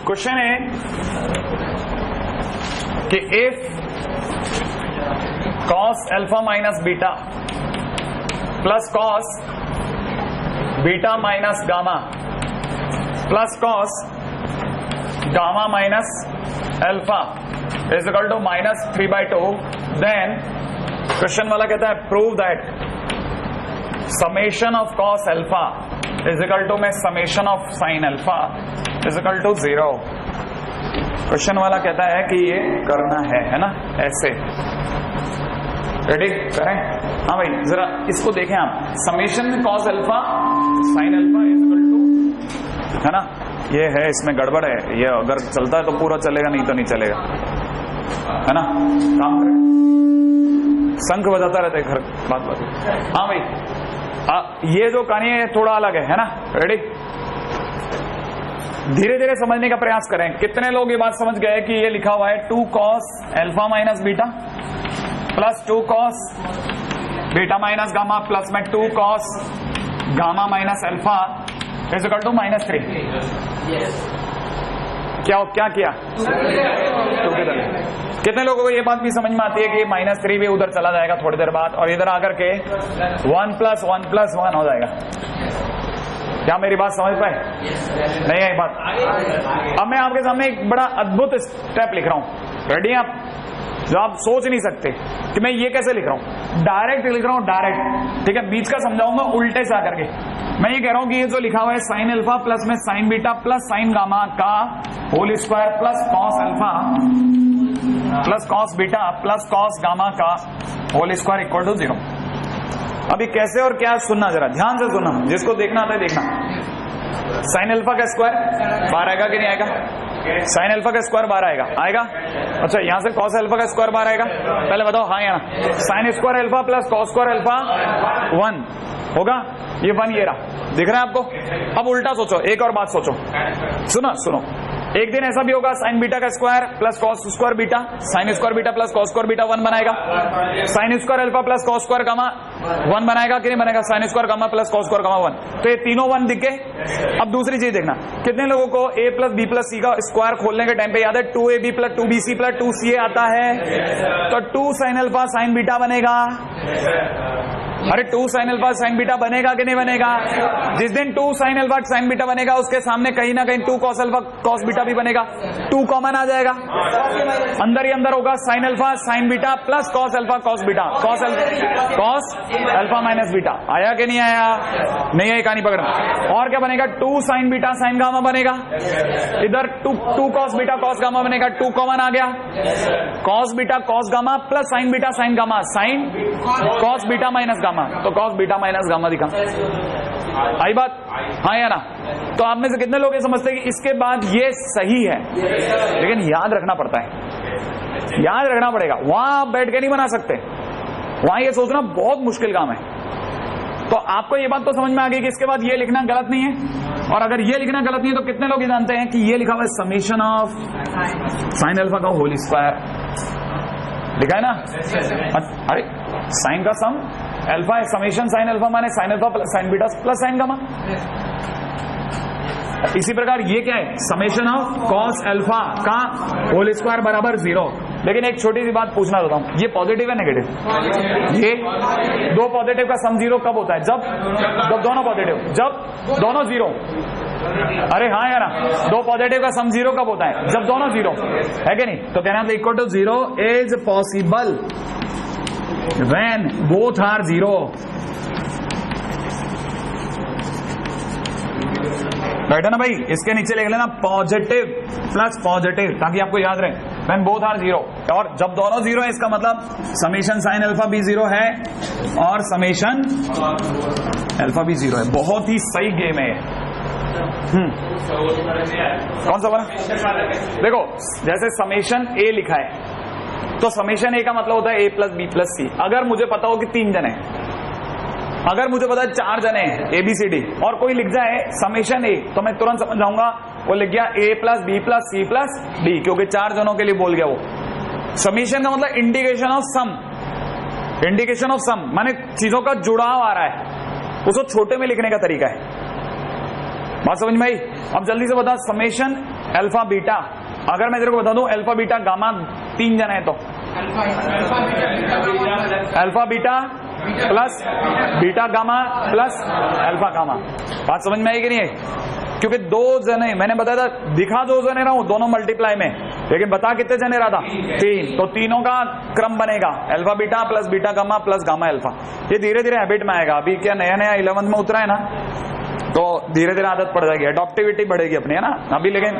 Question है कि if cos alpha minus beta plus cos beta minus gamma plus cos gamma minus alpha is equal to -3/2, then question वाला कहता है prove that summation of cos alpha is equal to में summation of sin alpha is equal to 0। Question वाला कहता है कि ये करना है ना, ऐसे। रेडी करें? हाँ भाई जरा इसको देखें आप, समेशन में cos alpha sin alpha is equal to, है ना, ये है, इसमें गड़बड़ है, ये अगर चलता है तो पूरा चलेगा, नहीं तो नहीं चलेगा, है ना। काम करें, शंख बजाता रहता है घर बात। हाँ भाई ये जो कहानी है थोड़ा अलग है ना। रेडी? धीरे धीरे समझने का प्रयास करें। कितने लोग ये बात समझ गए कि ये लिखा हुआ है 2 cos alpha minus beta plus 2 cos beta minus gamma plus में 2 cos gamma minus alpha is equal to -3। क्या किया? कितने लोगों को ये बात भी समझ में आती है कि -3 भी उधर चला जाएगा थोड़ी देर बाद और इधर आकर के 1 + 1 + 1 हो जाएगा? क्या मेरी बात समझ पाए? नहीं आई बात? अब मैं आपके सामने एक बड़ा अद्भुत स्टेप लिख रहा हूं। रेडी आप? जो आप सोच नहीं सकते कि मैं ये कैसे लिख रहा हूं, डायरेक्ट लिख रहा हूं, डायरेक्ट। ठीक है, बीच का समझाऊंगा उल्टे से आकर के। मैं ये कह रहा हूं कि ये जो लिखा हुआ है sin अल्फा प्लस में sin beta plus sin gamma का whole square plus cos alpha plus cos beta plus cos gamma का होल स्क्वायर इक्वल टू 0। अभी कैसे और क्या सुनना, जरा ध्यान से सुनना, जिसको देखना आता है देखना। sin अल्फा का स्क्वायर बाहर आएगा कि नहीं आएगा? sin अल्फा का स्क्वायर बाहर आएगा? अच्छा, यहां से cos अल्फा का स्क्वायर बाहर आएगा? पहले बताओ हाँ या ना। sin square alpha plus cos square alpha 1 होगा, ये 1 ये रहा, दिख रहा है आपको? अब उल्टा सोचो, एक और बात सोचो, सुनो। एक दिन ऐसा भी होगा sin बीटा का square plus cos square beta, sin square beta plus cos square beta 1 बनाएगा। sin square alpha plus cos square gamma 1 बनाएगा कि नहीं बनेगा? sin square gamma plus cos square gamma 1, तो ये तीनों 1 दिख गए। अब दूसरी चीज देखना, कितने लोगों को a plus b plus c का स्क्वायर खोलने के टाइम पे याद है 2ab plus 2bc plus 2ca आता है? तो 2 sin अल्फा sin बीटा बनेगा। अरे 2 sin अल्फा sin बीटा बनेगा कि नहीं बनेगा? जिस दिन 2 sin अल्फा sin बीटा बनेगा उसके सामने कहीं ना कहीं 2 cos अल्फा cos बीटा भी बनेगा। 2 कॉमन आ जाएगा, अंदर ही अंदर होगा sin alpha sin beta plus cos alpha cos beta, cos alpha minus beta. आया कि नहीं आया? नहीं आई, कहानी पकड़ना। और क्या बनेगा? 2 sin बीटा sin गामा बनेगा। इधर 2 cos बीटा cos गामा बनेगा, 2 कॉमन आ गया। cos beta cos gamma plus sin beta sin gamma, sin cos beta minus gamma, तो cos बीटा माइनस गामा दिखा। आई बात? हाँ या ना? तो आप में से कितने लोग ये समझते हैं कि इसके बाद ये सही है, लेकिन याद रखना पड़ता है, याद रखना पड़ेगा। वहां आप बैठ के नहीं बना सकते, वहां ये सोचना बहुत मुश्किल काम है। तो आपको ये बात तो समझ में आ गई कि इसके बाद ये लिखना गलत नहीं है, और अगर ये लिखना गलत नहीं है तो कितने लोग ये जानते हैं कि ये लिखा हुआ है समेशन ऑफ sin अल्फा का होल स्क्वायर, लिखा है ना? अरे साइन का सम अल्फा है, समेशन sin अल्फा माने sin alpha plus sin beta plus sin gamma. इसी प्रकार ये क्या है? समेशन ऑफ cos अल्फा का होल स्क्वायर बराबर 0। लेकिन एक छोटी सी बात पूछना चाहता हूं, ये पॉजिटिव है नेगेटिव? ये दो पॉजिटिव का सम 0 कब होता है? जब दोनों पॉजिटिव, जब दोनों 0। अरे हाँ यार, दो पॉजिटिव का सम 0 कब होता है? जब दोनों 0 है कि नहीं? तो कहना है equal to 0 is possible when both are 0। बैठा ना भाई? इसके नीचे लिख लेना पॉजिटिव प्लस पॉजिटिव, ताकि आपको याद रहे व्हेन बोथ आर 0। और जब दोनों 0 है इसका मतलब समेशन sin अल्फा भी 0 है और समेशन अल्फा भी 0 है। बहुत ही सही गेम है। कौन सा वाला? देखो, जैसे समेशन a लिखा है तो समेशन a का मतलब होता है a plus b plus c। अगर मुझे पता हो कि 3 जने, अगर मुझे पता है 4 जने ABCD और कोई लिख जाए समेशन a, तो मैं तुरंत समझ जाऊंगा वो लिख गया a plus b plus c plus d, क्योंकि 4 जनों के लिए बोल गया वो। समेशन का मतलब indication of sum, indication of sum माने चीजों का जुड़ाव आ रहा है, उसको छोटे में लिखने का तरीका है। बात समझ में आई? अब जल्दी से बता, समेशन अल्फा बीटा, अगर मैं तेरे को बता दूं अल्फा बीटा गामा 3 जन है तो alpha beta plus beta gamma plus alpha gamma. बात समझ में आई कि नहीं है? क्योंकि 2 जने मैंने बताया था, दिखा 2 जने रहा हूं दोनों मल्टीप्लाई में, लेकिन बता कितने जने रहा था? 3। तो तीनों का क्रम बनेगा alpha beta plus beta gamma plus gamma alpha. ये धीरे धीरे हैबिट में आएगा। अभी क्या नया नया 11th में उतरा है ना, तो धीरे धीरे आदत पड़ जाएगी, अडॉप्टिविटी बढ़ेगी अपनी, है ना अभी। लेकिन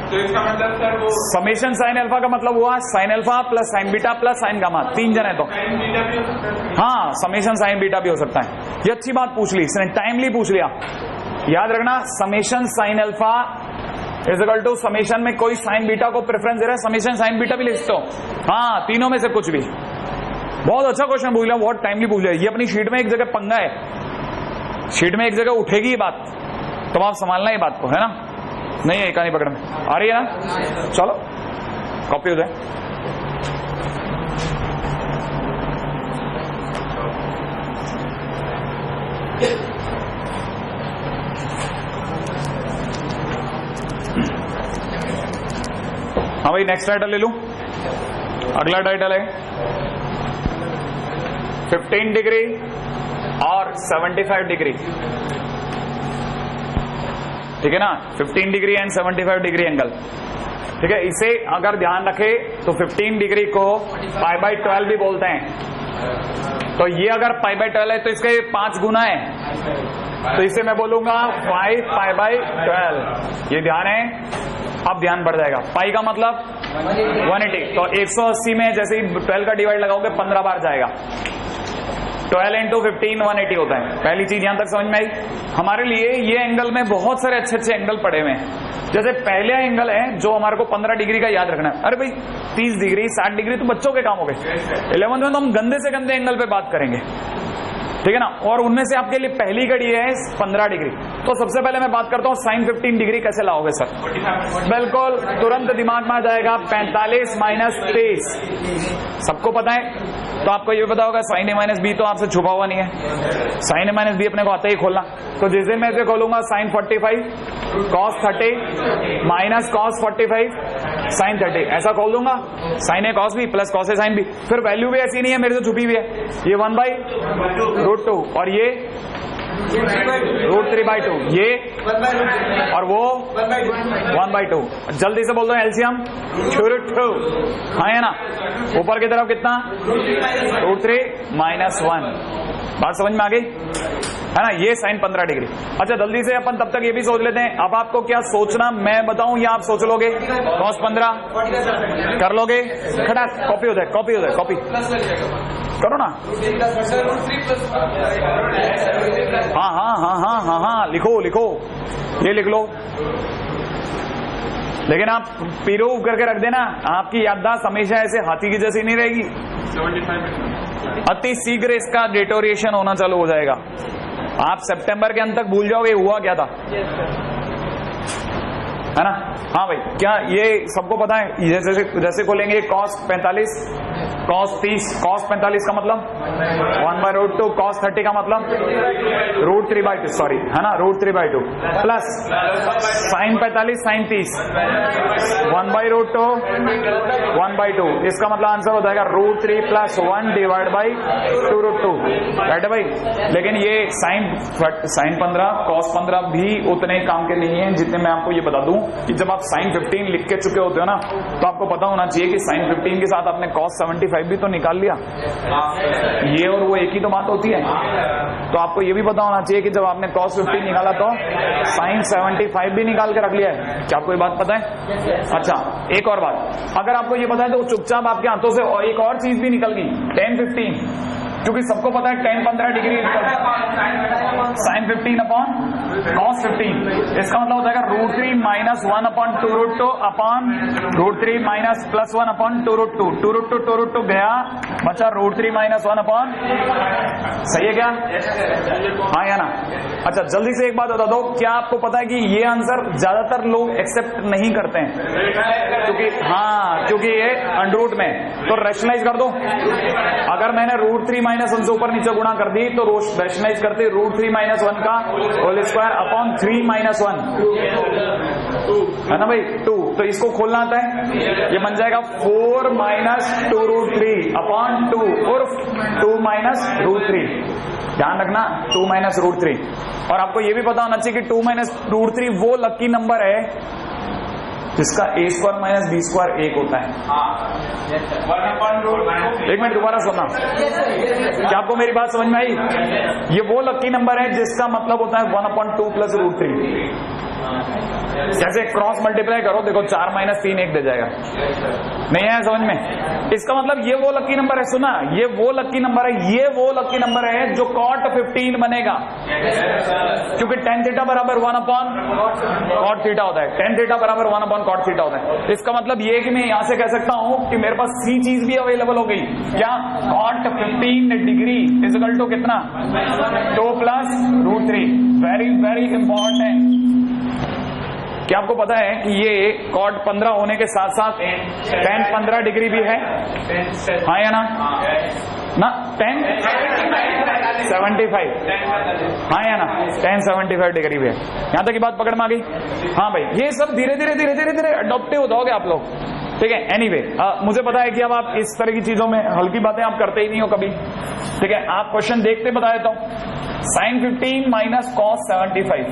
तो इसका मतलब सर वो समेशन साइन अल्फा का मतलब हुआ sine alpha plus sign beta plus sign gamma, 3 जन है तो साइन बीटा भी हो सकता है। हाँ, समेशन साइन बीटा भी हो सकता है। ये अच्छी बात पूछ ली, इसने टाइमली पूछ लिया। याद रखना, summation sine alpha is equal to summation में कोई साइन बीटा को प्रेफरेंस दे रहा है, समेशन साइन बीटा भी लिख सकते हो। हाँ, तीनों में से कुछ भी। बहुत अच्छा क्वेश्चन पूछ लिया, बहुत टाइमली पूछ लिया। ये अपनी शीट में एक जगह पंगा है, शीट में एक जगह उठेगी ये बात, तो आप संभालना ये बात को, है ना? नहीं है कहानी पकड़ में आ रही है ना? चलो कॉपी हो जाए। हाँ भाई, नेक्स्ट टाइटल ले लूं। अगला टाइटल है 15 डिग्री और 75 डिग्री, ठीक है ना? 15 डिग्री एंड 75 डिग्री एंगल, ठीक है। इसे अगर ध्यान रखे तो 15 डिग्री को π/12 भी बोलते हैं। तो ये अगर π/12 है तो इसके 5 गुना है, तो इसे मैं बोलूंगा 5 π/12। ये ध्यान है, अब ध्यान बढ़ जाएगा। पाई का मतलब 180, तो 180 में जैसे ही 12 का डिवाइड लगाओगे 15 बार जाएगा। 12 इंटू 15 180 होता है। पहली चीज यहां तक समझ में आई। हमारे लिए ये एंगल में बहुत सारे अच्छे अच्छे एंगल पड़े हुए हैं। जैसे पहला एंगल है जो हमारे को 15 डिग्री का याद रखना है। अरे भाई 30 डिग्री 60 डिग्री तो बच्चों के काम हो गए। 11th में तो हम गंदे से गंदे एंगल पे बात करेंगे, ठीक है ना? और उनमें से आपके लिए पहली घड़ी है 15 डिग्री। तो सबसे पहले मैं बात करता हूं साइन 15 डिग्री कैसे लाओगे सर? बिल्कुल तुरंत दिमाग में आ जाएगा 45 माइनस 23। सबको पता है, तो आपको ये पता होगा साइन ए माइनस बी तो आपसे छुपा हुआ नहीं है। साइन ए माइनस बी अपने को आता ही खोलना। तो जिस दिन मैं इसे खोलूंगा sine 45 cos 30 minus cos 45 sine 30, ऐसा खोल दूंगा। Sine A cos B plus cos A sine B. फिर वैल्यू भी ऐसी नहीं है, मेरे से छुपी हुई है। ये 1/√2 और ये √3/2, ये और वो 1/2। जल्दी से बोल दो एलसीएम √2, हाँ है ना? ऊपर की तरफ कितना? √3 माइनस 1। बात समझ में आ गई, है ना? ये साइन 15 डिग्री। अच्छा जल्दी से अपन तब तक ये भी सोच लेते हैं। अब आपको क्या सोचना मैं बताऊं या आप सोच लोगे? कॉस 15 कर लोगे? खड़ा कॉपी हो जाए, कॉपी हो जाए, कॉपी करो ना। हाँ हाँ हाँ हाँ हाँ हाँ, लिखो लिखो, ये लिख लो। लेकिन आप पीरो करके रख देना, आपकी याददाश्त हमेशा ऐसे हाथी की जैसी नहीं रहेगी। अति शीघ्र इसका डिटोरिएशन होना चालू हो जाएगा। आप सितंबर के अंत तक भूल जाओगे हुआ क्या था, है ना? हाँ भाई, क्या ये सबको पता है? जैसे जैसे खोलेंगे cos 45 cos 30 cos 45 का मतलब 1/√2, cos 30 का मतलब √3/2, सॉरी, है ना? √3/2 प्लस sin 45 sin 30 1/√2 1/2। इसका मतलब आंसर हो जाएगा √3 + 1/2√2, राइट है भाई? लेकिन ये sin 15 cos 15 भी उतने काम के नहीं है जितने मैं आपको ये बता दूं कि जब आप साइन 15 लिख के चुके होते हो ना, तो आपको पता होना चाहिए कि साइन 15 के साथ आपने cos 75 भी तो निकाल लिया। ये और वो एक ही तो बात होती है। तो आपको ये भी पता होना चाहिए कि जब आपने cos 15 निकाला तो साइन 75 भी निकाल के रख लिया है। क्या आपको ये बात पता है? अच्छा, एक और बात, अगर आपको ये पता है तो चुपचाप आपके हाथों से और एक और चीज भी निकल गई, tan 15, क्योंकि सबको पता है tan 15 degree sine 15 upon cos 15। इसका मतलब हो जाएगा √3 माइनस 1/2√2 अपॉन √3 माइनस प्लस 1/2√2। 2√2 गया, बचा √3 माइनस 1 सही है क्या? हाँ या ना? अच्छा जल्दी से एक बात बता दो, क्या आपको पता है कि ये आंसर ज्यादातर लोग एक्सेप्ट नहीं करते हैं? क्योंकि ये अंडरूट में, तो रैशनलाइज कर दो। अगर मैंने √3 - माइनस वन से ऊपर नीचे गुणा कर दी तो रैशनलाइज करते √3 - 1 का होल स्क्वायर अपॉन 3 - 1 है ना भाई 2। तो इसको खोलना आता है, ये बन जाएगा 4 - 2√3 अपॉन 2 और 2 - √3। ध्यान रखना 2 - √3। और आपको ये भी पता होना चाहिए कि 2 - √3 वो लकी नंबर है जिसका a² - b² 1 होता है। एक मिनट दोबारा सुनना, क्या आपको मेरी बात समझ में आई? ये वो लकी नंबर है जिसका मतलब होता है 1/2 + √3। जैसे क्रॉस मल्टीप्लाई करो, देखो 4 - 3 1 दे जाएगा। नहीं आया समझ में? इसका मतलब ये वो लकी नंबर है, सुना, ये वो लकी नंबर है, ये वो लकी नंबर है जो cot 15 बनेगा, क्योंकि tan थीटा बराबर 1/cot थीटा होता है। tan थीटा बराबर 1/cot थीटा होता है। इसका मतलब ये कि मैं यहां से कह सकता हूं कि मेरे पास सी चीज भी अवेलेबल हो गई, क्या? cot 15 डिग्री इक्वल टू कितना? 2 + √3। Very very important. क्या आपको पता है कि ये cot 15 होने के साथ साथ tan 15 डिग्री भी है? हाँ या ना? ना tan 75, हाँ या ना? tan 75 डिग्री भी है। यहां तक की बात पकड़ में आ गई? हाँ भाई, ये सब धीरे धीरे अडॉप्टिव हो जाओगे आप लोग, ठीक है। एनीवे, मुझे पता है कि अब आप इस तरह की चीजों में हल्की बातें आप करते ही नहीं हो कभी, ठीक है। आप क्वेश्चन देखते बता देता हूं। sin 15 - cos 75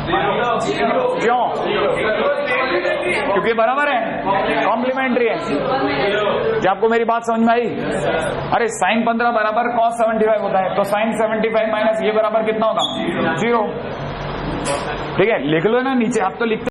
क्यों? क्योंकि बराबर है, कॉम्प्लीमेंट्री है। क्या आपको मेरी बात समझ में आई? अरे sin 15 बराबर cos 75 होता है, तो sin 75 माइनस ये बराबर कितना होगा? 0। ठीक है, लिख लो ना नीचे, आप तो लिखते